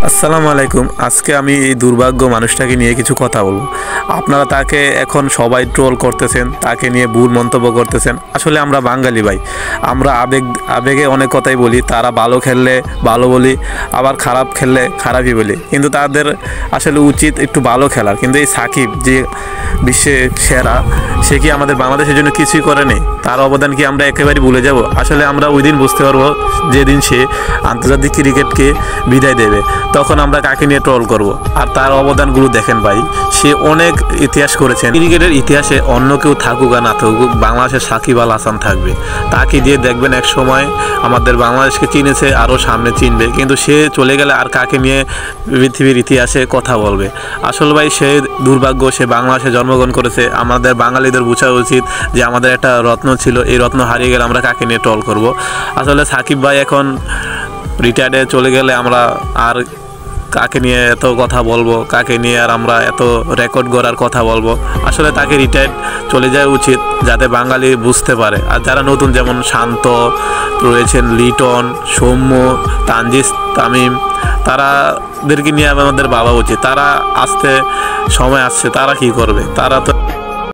আসসালামু আলাইকুম। আজকে আমি এই দুর্ভাগ্য মানুষটাকে নিয়ে কিছু কথা বলবো। আপনারা তাকে এখন সবাই ট্রোল করতেছেন, তাকে নিয়ে ভুল মন্তব্য করতেছেন। আসলে আমরা বাঙালি ভাই, আমরা আবেগে অনেক কথাই বলি। তারা ভালো খেললে ভালো বলি, আবার খারাপ খেললে খারাপই বলি। কিন্তু তাদের আসলে উচিত একটু ভালো খেলার। কিন্তু এই সাকিব যে বিশ্বে সেরা, সে কি আমাদের বাংলাদেশের জন্য কিছুই করেনি? তার অবদান কি আমরা একেবারে ভুলে যাব? আসলে আমরা ওই দিন বুঝতে পারবো যেদিন সে আন্তর্জাতিক ক্রিকেটকে বিদায় দেবে, তখন আমরা কাকে নিয়ে ট্রল করব। আর তার অবদানগুলো দেখেন ভাই, সে অনেক ইতিহাস করেছেন। ক্রিকেটের ইতিহাসে অন্য কেউ থাকুক আর না থাকুক, বাংলাদেশের সাকিব আল হাসান থাকবে। তাকে দিয়ে দেখবেন এক সময় আমাদের বাংলাদেশকে চিনেছে, আরও সামনে চিনবে। কিন্তু সে চলে গেলে আর কাকে নিয়ে পৃথিবীর ইতিহাসে কথা বলবে? আসলে ভাই, সে দুর্ভাগ্য, সে বাংলাদেশে জন্মগ্রহণ করেছে। আমাদের বাঙালিদের বোঝা উচিত যে আমাদের একটা রত্ন ছিল, এই রত্ন হারিয়ে গেলে আমরা কাকে নিয়ে ট্রল করব? আসলে সাকিব ভাই এখন রিটায়ার্ডে চলে গেলে আমরা আর কাকে নিয়ে এত কথা বলবো, কাকে নিয়ে আর আমরা এত রেকর্ড গড়ার কথা বলবো? আসলে তাকে রিটায়ার্ড চলে যাওয়া উচিত, যাতে বাঙালি বুঝতে পারে। আর যারা নতুন, যেমন শান্ত রয়েছেন, লিটন, সৌম্য, তানজিদ তামিম, তারাদেরকে নিয়ে আমাদের ভাবা উচিত। তারা আসতে সময় আসছে, তারা কি করবে? তারা তো